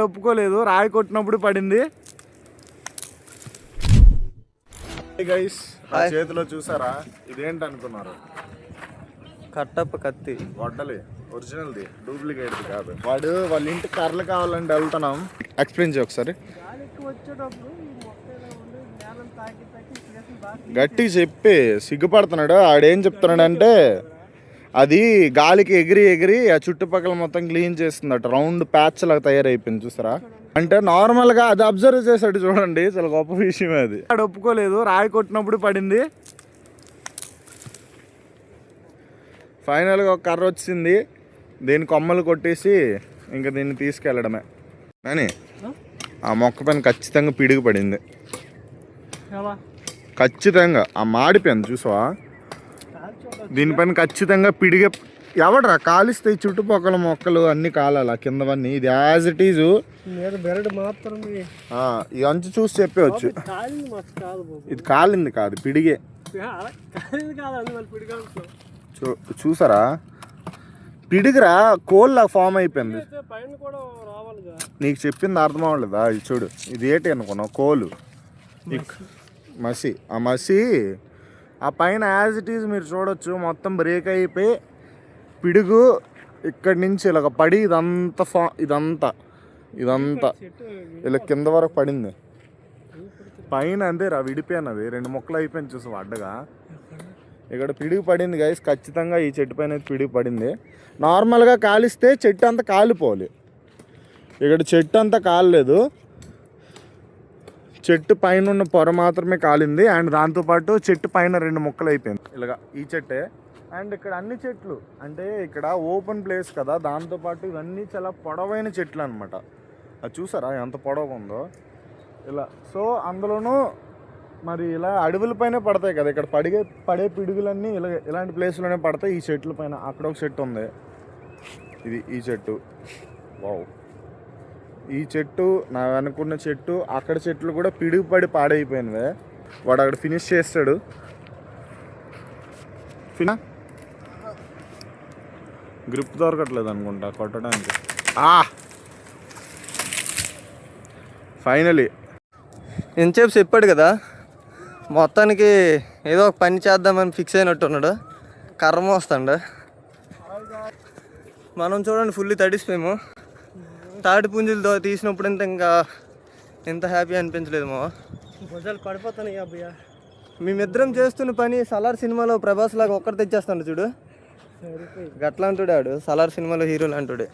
ఒప్పుకోలేదు, రాయి కొట్టినప్పుడు పడింది. గైస్ చేతిలో చూసారా, ఇదేంటి అనుకున్నారు? కట్టప్ప కత్తి. వడ్డలి ఒరిజినల్ది, డూప్లికేట్ది కాదు. వాళ్ళ ఇంటికి కర్రలు కావాలంటే వెళ్తున్నాం. ఎక్స్ప్లెయిన్ చేయ ఒకసారి. గట్టి చెప్పి సిగ్గుపడుతున్నాడు ఆడేం చెప్తున్నాడంటే, అది గాలికి ఎగిరి ఎగిరి ఆ చుట్టుపక్కల మొత్తం క్లీన్ చేస్తుందట, రౌండ్ ప్యాచ్ లాగా తయారైపోయింది చూసారా. అంటే నార్మల్గా అది అబ్జర్వ్ చేశాడు చూడండి, చాలా గొప్ప విషయమే అది. ఆడ ఒప్పుకోలేదు, రాయి కొట్టినప్పుడు పడింది. ఫైనల్గా ఒక కర్ర వచ్చింది, దీని కొమ్మలు కొట్టేసి ఇంకా దీన్ని తీసుకెళ్ళడమే. కానీ ఆ మొక్క పైన ఖచ్చితంగా పిడుగు పడింది, ఖచ్చితంగా. ఆ మాడిపోయింది చూసావా, దీనిపైన ఖచ్చితంగా పిడిగే. ఎవడరా కాలిస్తే చుట్టుపక్కల మొక్కలు అన్ని కాలాలి, కిందవన్నీ. ఇది యాజ్ ఇట్ ఈజ్ ఈ అంచు చూసి చెప్పవచ్చు. ఇది కాలింది కాదు, పిడిగే. చూసారా, పిడిగిరా కోల్లా ఫామ్ అయిపోయింది. నీకు చెప్పింది అర్థం అవ్వలేదా? ఇది చూడు, ఇది ఏంటి అనుకున్నావు? కోలు, మసి. ఆ మసి ఆ పైన యాజ్ ఇట్ ఈజ్ మీరు చూడొచ్చు, మొత్తం బ్రేక్ అయిపోయి పిడుగు ఇక్కడి నుంచి ఇలాగ పడి ఇదంతా ఇలా కింద వరకు పడింది. పైన అంతే రా విడిపోయినది, 2 మొక్కలు అయిపోయింది చూసావు అడ్డగా. ఇక్కడ పిడుగు పడింది గైస్, ఖచ్చితంగా ఈ చెట్టు పైన పిడుగు పడింది. నార్మల్గా కాలిస్తే చెట్టు అంతా కాలిపోవాలి, ఇక్కడ చెట్టు అంతా కాలలేదు, చెట్టు పైన ఉన్న పొర మాత్రమే కాలింది. అండ్ దాంతోపాటు చెట్టు పైన 2 మొక్కలు అయిపోయింది ఇలాగా, ఈ చెట్టే. అండ్ ఇక్కడ అన్ని చెట్లు అంటే ఇక్కడ ఓపెన్ ప్లేస్ కదా, దాంతోపాటు ఇవన్నీ చాలా పొడవైన చెట్లు అనమాట. అది చూసారా ఎంత పొడవుగా ఉందో ఇలా. సో అందులోనూ మరి ఇలా అడవులపైనే పడతాయి కదా, ఇక్కడ పడే పిడుగులన్నీ ఇలాంటి ప్లేస్లోనే పడతాయి. ఈ చెట్ల పైన అక్కడ ఒక చెట్టు ఉంది, ఇది ఈ చెట్టు. వావ్, ఈ చెట్టు, నా వెనుకున్న చెట్టు, అక్కడ చెట్లు కూడా పిడుగు పడి పాడైపోయినవే. వాడు అక్కడ ఫినిష్ చేస్తాడు. గ్రిప్ దొరకట్లేదు అనుకుంటా కొట్టడానికి. ఫైనలీ ఎంతసేపు చెప్పాడు కదా, మొత్తానికి ఏదో ఒక పని చేద్దామని ఫిక్స్ అయినట్టున్నాడు. కర్ర మోస్తాడు. మనం చూడండి ఫుల్లీ తడిసిపోయాము. తాటి పుంజులతో తీసినప్పుడు ఇంకా ఎంత హ్యాపీ అనిపించలేదు మా భుజాలు పడిపోతాను. మేమిద్దరం చేస్తున్న పని సలార్ సినిమాలో ప్రభాస్ లాగా ఒక్కరు తెచ్చేస్తాడు చూడు, గట్లా అంటుడాడు. సలార్ సినిమాలో హీరోలు అంటుడే.